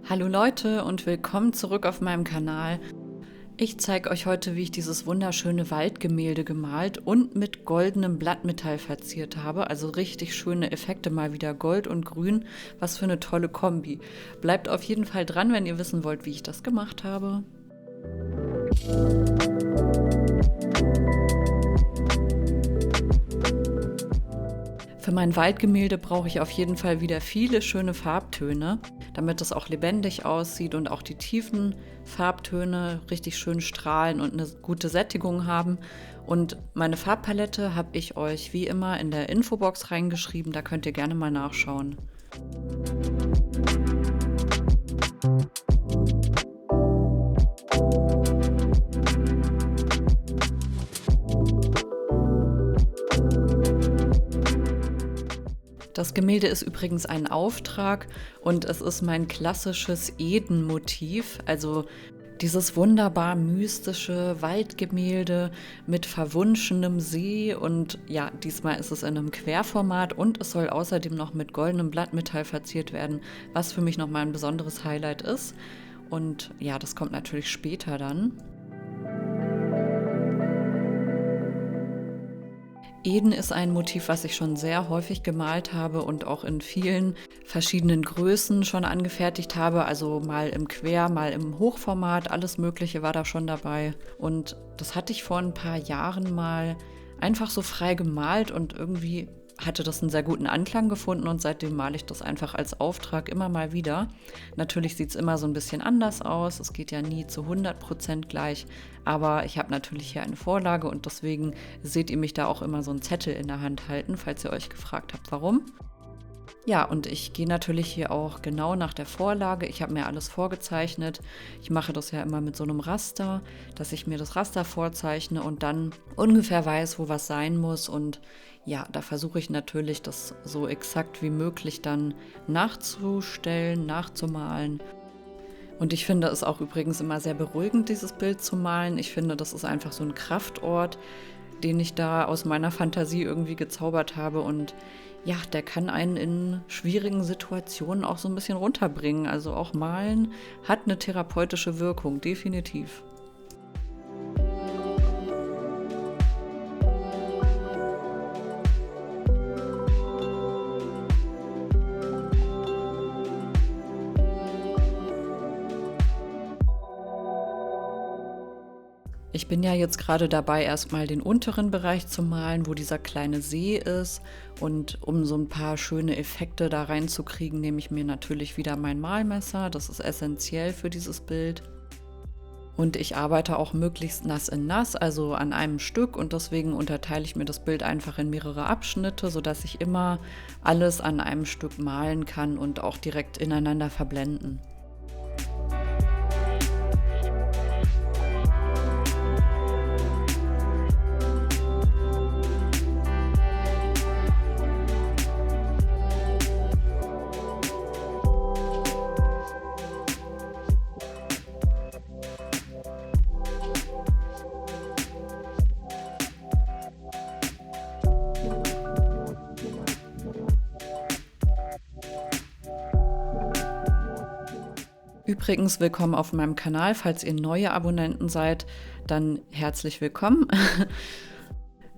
Hallo Leute und willkommen zurück auf meinem Kanal. Ich zeige euch heute, wie ich dieses wunderschöne Waldgemälde gemalt und mit goldenem Blattmetall verziert habe. Also richtig schöne Effekte, mal wieder Gold und Grün. Was für eine tolle Kombi. Bleibt auf jeden Fall dran, wenn ihr wissen wollt, wie ich das gemacht habe. Für mein Waldgemälde brauche ich auf jeden Fall wieder viele schöne Farbtöne, damit es auch lebendig aussieht und auch die tiefen Farbtöne richtig schön strahlen und eine gute Sättigung haben. Und meine Farbpalette habe ich euch wie immer in der Infobox reingeschrieben, da könnt ihr gerne mal nachschauen. Das Gemälde ist übrigens ein Auftrag und es ist mein klassisches Eden-Motiv, also dieses wunderbar mystische Waldgemälde mit verwunschenem See und ja, diesmal ist es in einem Querformat und es soll außerdem noch mit goldenem Blattmetall verziert werden, was für mich nochmal ein besonderes Highlight ist. Und ja, das kommt natürlich später dann. Eden ist ein Motiv, was ich schon sehr häufig gemalt habe und auch in vielen verschiedenen Größen schon angefertigt habe. Also mal im Quer-, mal im Hochformat, alles Mögliche war da schon dabei. Und das hatte ich vor ein paar Jahren mal einfach so frei gemalt und irgendwie hatte das einen sehr guten Anklang gefunden und seitdem male ich das einfach als Auftrag immer mal wieder. Natürlich sieht es immer so ein bisschen anders aus, es geht ja nie zu 100% gleich, aber ich habe natürlich hier eine Vorlage und deswegen seht ihr mich da auch immer so einen Zettel in der Hand halten, falls ihr euch gefragt habt, warum. Ja, und ich gehe natürlich hier auch genau nach der Vorlage. Ich habe mir alles vorgezeichnet. Ich mache das ja immer mit so einem Raster, dass ich mir das Raster vorzeichne und dann ungefähr weiß, wo was sein muss. Und ja, da versuche ich natürlich, das so exakt wie möglich dann nachzustellen, nachzumalen. Und ich finde es auch übrigens immer sehr beruhigend, dieses Bild zu malen. Ich finde, das ist einfach so ein Kraftort, den ich da aus meiner Fantasie irgendwie gezaubert habe. Und ja, der kann einen in schwierigen Situationen auch so ein bisschen runterbringen. Also auch Malen hat eine therapeutische Wirkung, definitiv. Ich bin ja jetzt gerade dabei, erstmal den unteren Bereich zu malen, wo dieser kleine See ist. Und um so ein paar schöne Effekte da reinzukriegen, nehme ich mir natürlich wieder mein Malmesser. Das ist essentiell für dieses Bild. Und ich arbeite auch möglichst nass in nass, also an einem Stück. Und deswegen unterteile ich mir das Bild einfach in mehrere Abschnitte, sodass ich immer alles an einem Stück malen kann und auch direkt ineinander verblenden. Übrigens, willkommen auf meinem Kanal. Falls ihr neue Abonnenten seid, dann herzlich willkommen.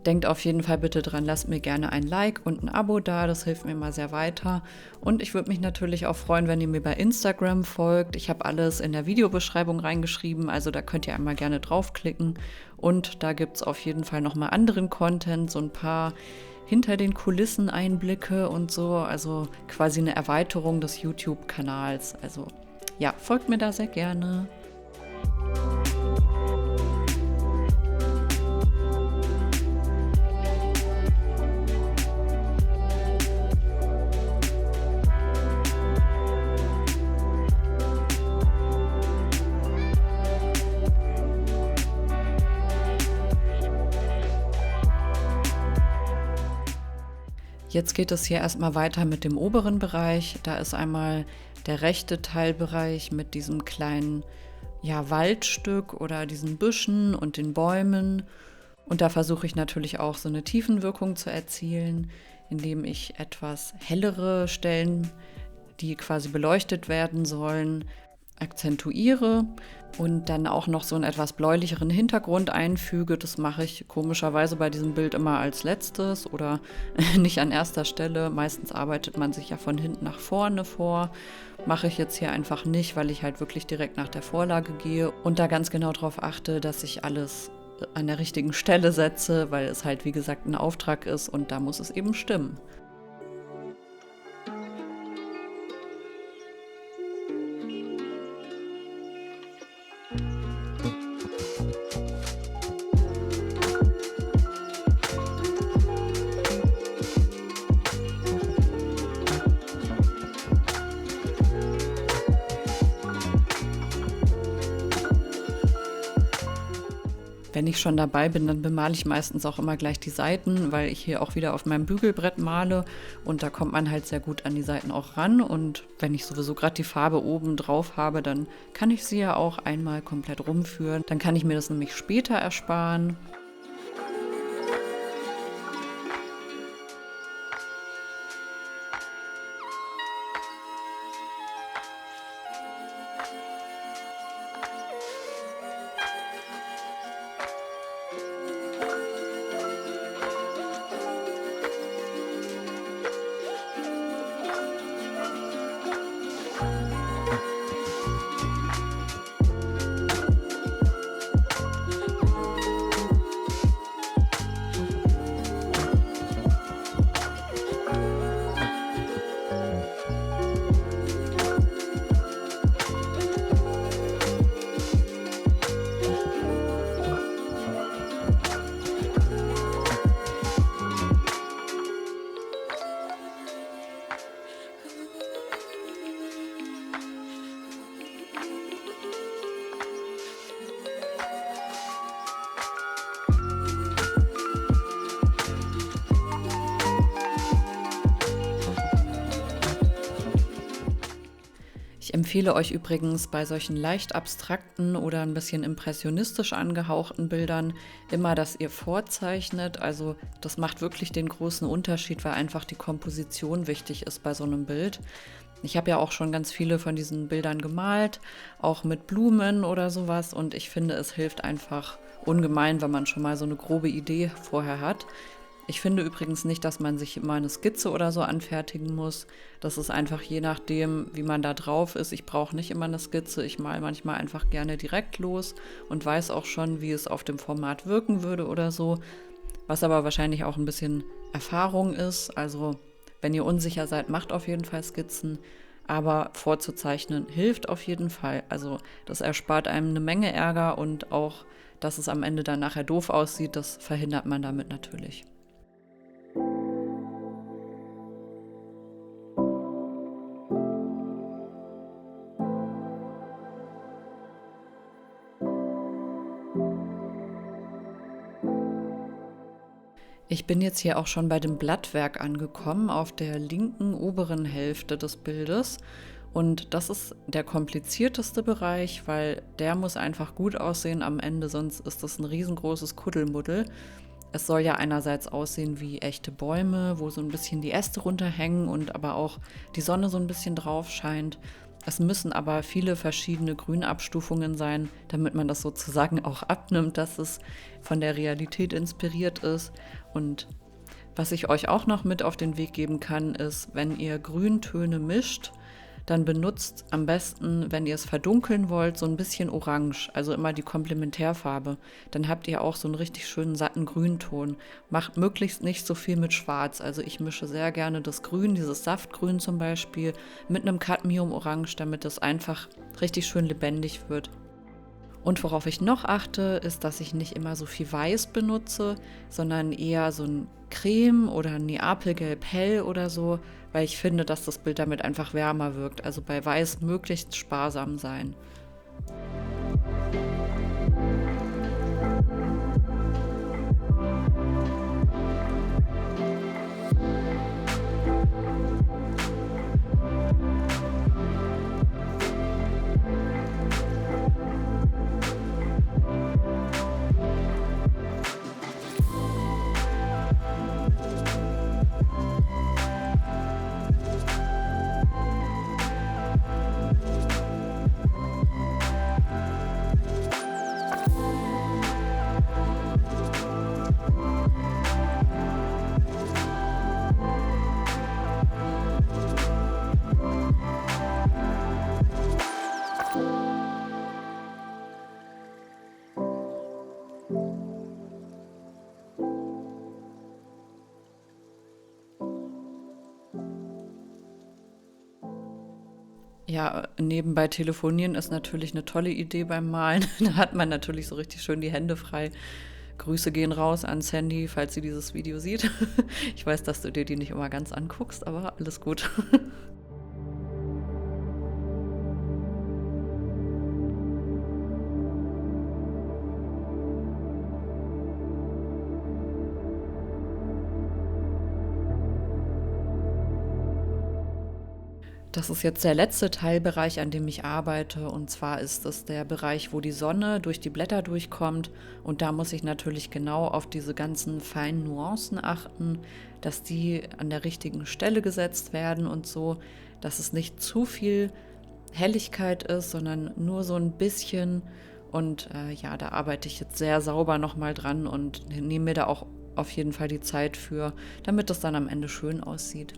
Denkt auf jeden Fall bitte dran, lasst mir gerne ein Like und ein Abo da, das hilft mir immer sehr weiter. Und ich würde mich natürlich auch freuen, wenn ihr mir bei Instagram folgt. Ich habe alles in der Videobeschreibung reingeschrieben, also da könnt ihr einmal gerne draufklicken. Und da gibt es auf jeden Fall nochmal anderen Content, so ein paar hinter den Kulissen Einblicke und so, also quasi eine Erweiterung des YouTube-Kanals. Also ja, folgt mir da sehr gerne. Jetzt geht es hier erstmal weiter mit dem oberen Bereich. Da ist einmal der rechte Teilbereich mit diesem kleinen Waldstück oder diesen Büschen und den Bäumen. Und da versuche ich natürlich auch so eine Tiefenwirkung zu erzielen, indem ich etwas hellere Stellen die quasi beleuchtet werden sollen, akzentuiere und dann auch noch so einen etwas bläulicheren Hintergrund einfüge. Das mache ich komischerweise bei diesem Bild immer als letztes oder nicht an erster Stelle. Meistens arbeitet man sich ja von hinten nach vorne vor. Mache ich jetzt hier einfach nicht, weil ich halt wirklich direkt nach der Vorlage gehe und da ganz genau darauf achte, dass ich alles an der richtigen Stelle setze, weil es halt wie gesagt ein Auftrag ist und da muss es eben stimmen. Wenn ich schon dabei bin, dann bemale ich meistens auch immer gleich die Seiten, weil ich hier auch wieder auf meinem Bügelbrett male und da kommt man halt sehr gut an die Seiten auch ran und wenn ich sowieso gerade die Farbe oben drauf habe, dann kann ich sie ja auch einmal komplett rumführen. Dann kann ich mir das nämlich später ersparen. Ich empfehle euch übrigens bei solchen leicht abstrakten oder ein bisschen impressionistisch angehauchten Bildern immer, dass ihr vorzeichnet. Also das macht wirklich den großen Unterschied, weil einfach die Komposition wichtig ist bei so einem Bild. Ich habe ja auch schon ganz viele von diesen Bildern gemalt, auch mit Blumen oder sowas. Und ich finde, es hilft einfach ungemein, wenn man schon mal so eine grobe Idee vorher hat. Ich finde übrigens nicht, dass man sich immer eine Skizze oder so anfertigen muss. Das ist einfach je nachdem, wie man da drauf ist. Ich brauche nicht immer eine Skizze. Ich male manchmal einfach gerne direkt los und weiß auch schon, wie es auf dem Format wirken würde oder so. Was aber wahrscheinlich auch ein bisschen Erfahrung ist. Also wenn ihr unsicher seid, macht auf jeden Fall Skizzen. Aber vorzuzeichnen hilft auf jeden Fall. Also das erspart einem eine Menge Ärger und auch, dass es am Ende dann nachher doof aussieht, das verhindert man damit natürlich. Ich bin jetzt hier auch schon bei dem Blattwerk angekommen, auf der linken oberen Hälfte des Bildes. Und das ist der komplizierteste Bereich, weil der muss einfach gut aussehen am Ende, sonst ist das ein riesengroßes Kuddelmuddel. Es soll ja einerseits aussehen wie echte Bäume, wo so ein bisschen die Äste runterhängen und aber auch die Sonne so ein bisschen drauf scheint. Es müssen aber viele verschiedene Grünabstufungen sein, damit man das sozusagen auch abnimmt, dass es von der Realität inspiriert ist. Und was ich euch auch noch mit auf den Weg geben kann, ist, wenn ihr Grüntöne mischt, dann benutzt am besten, wenn ihr es verdunkeln wollt, so ein bisschen Orange, also immer die Komplementärfarbe. Dann habt ihr auch so einen richtig schönen satten Grünton. Macht möglichst nicht so viel mit Schwarz. Also ich mische sehr gerne das Grün, dieses Saftgrün zum Beispiel, mit einem Cadmium-Orange, damit es einfach richtig schön lebendig wird. Und worauf ich noch achte, ist, dass ich nicht immer so viel Weiß benutze, sondern eher so ein Creme oder ein Neapelgelb hell oder so, weil ich finde, dass das Bild damit einfach wärmer wirkt. Also bei Weiß möglichst sparsam sein. Ja, nebenbei telefonieren ist natürlich eine tolle Idee beim Malen. Da hat man natürlich so richtig schön die Hände frei. Grüße gehen raus an Sandy, falls sie dieses Video sieht. Ich weiß, dass du dir die nicht immer ganz anguckst, aber alles gut. Das ist jetzt der letzte Teilbereich, an dem ich arbeite. Und zwar ist es der Bereich, wo die Sonne durch die Blätter durchkommt. Und da muss ich natürlich genau auf diese ganzen feinen Nuancen achten, dass die an der richtigen Stelle gesetzt werden und so, dass es nicht zu viel Helligkeit ist, sondern nur so ein bisschen. Und ja, da arbeite ich jetzt sehr sauber nochmal dran und nehme mir da auch auf jeden Fall die Zeit für, damit es dann am Ende schön aussieht.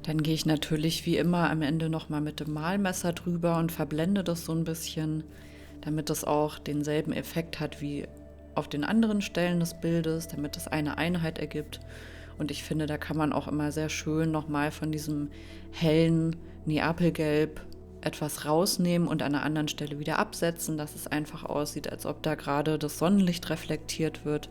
Dann gehe ich natürlich wie immer am Ende nochmal mit dem Malmesser drüber und verblende das so ein bisschen, damit es auch denselben Effekt hat wie auf den anderen Stellen des Bildes, damit es eine Einheit ergibt. Und ich finde, da kann man auch immer sehr schön nochmal von diesem hellen Neapelgelb etwas rausnehmen und an einer anderen Stelle wieder absetzen, dass es einfach aussieht, als ob da gerade das Sonnenlicht reflektiert wird.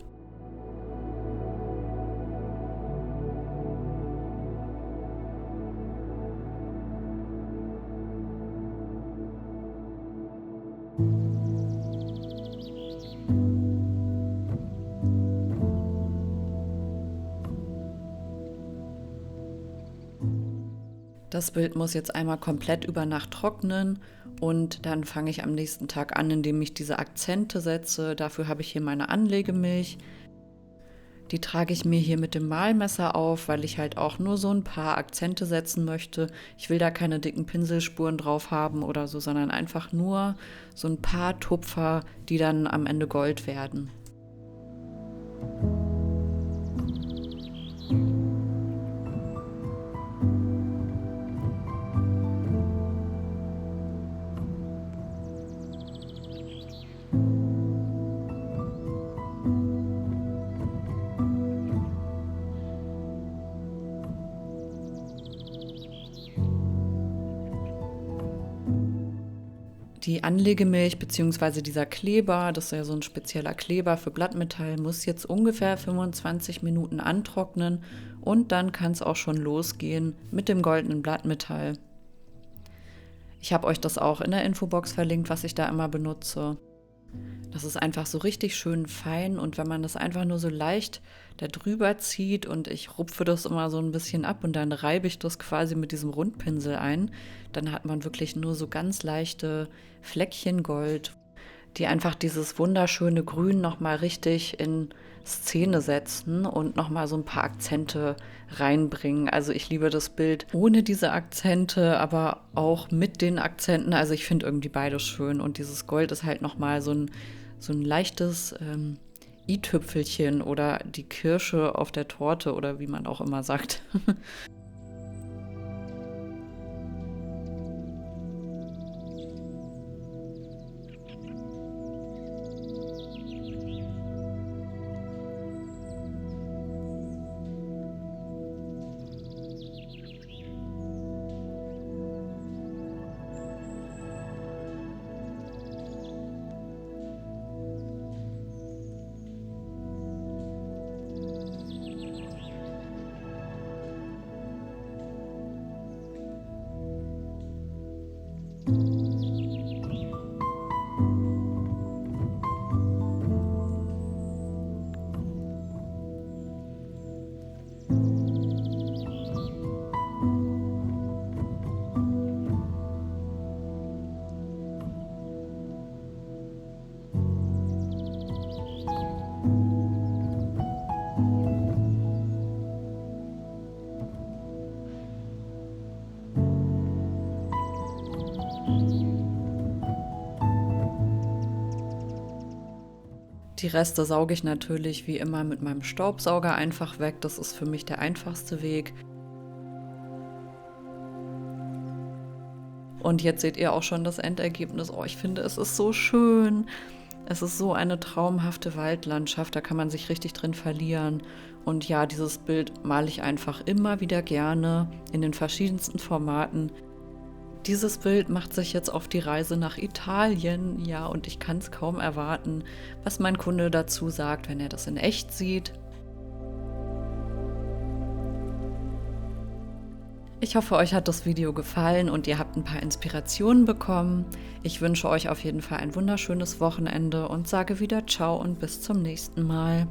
Das Bild muss jetzt einmal komplett über Nacht trocknen und dann fange ich am nächsten Tag an, indem ich diese Akzente setze. Dafür habe ich hier meine Anlegemilch. Die trage ich mir hier mit dem Malmesser auf, weil ich halt auch nur so ein paar Akzente setzen möchte. Ich will da keine dicken Pinselspuren drauf haben oder so, sondern einfach nur so ein paar Tupfer, die dann am Ende Gold werden. Die Anlegemilch bzw. dieser Kleber, das ist ja so ein spezieller Kleber für Blattmetall, muss jetzt ungefähr 25 Minuten antrocknen und dann kann es auch schon losgehen mit dem goldenen Blattmetall. Ich habe euch das auch in der Infobox verlinkt, was ich da immer benutze. Das ist einfach so richtig schön fein und wenn man das einfach nur so leicht da drüber zieht und ich rupfe das immer so ein bisschen ab und dann reibe ich das quasi mit diesem Rundpinsel ein, dann hat man wirklich nur so ganz leichte Fleckchen Gold, die einfach dieses wunderschöne Grün nochmal richtig in Szene setzen und nochmal so ein paar Akzente reinbringen. Also ich liebe das Bild ohne diese Akzente, aber auch mit den Akzenten. Also ich finde irgendwie beides schön und dieses Gold ist halt nochmal so ein leichtes i-Tüpfelchen oder die Kirsche auf der Torte oder wie man auch immer sagt. Die Reste sauge ich natürlich wie immer mit meinem Staubsauger einfach weg. Das ist für mich der einfachste Weg. Und jetzt seht ihr auch schon das Endergebnis. Oh, ich finde, es ist so schön. Es ist so eine traumhafte Waldlandschaft, da kann man sich richtig drin verlieren. Und ja, dieses Bild male ich einfach immer wieder gerne in den verschiedensten Formaten. Dieses Bild macht sich jetzt auf die Reise nach Italien. Ja, und ich kann es kaum erwarten, was mein Kunde dazu sagt, wenn er das in echt sieht. Ich hoffe, euch hat das Video gefallen und ihr habt ein paar Inspirationen bekommen. Ich wünsche euch auf jeden Fall ein wunderschönes Wochenende und sage wieder Ciao und bis zum nächsten Mal.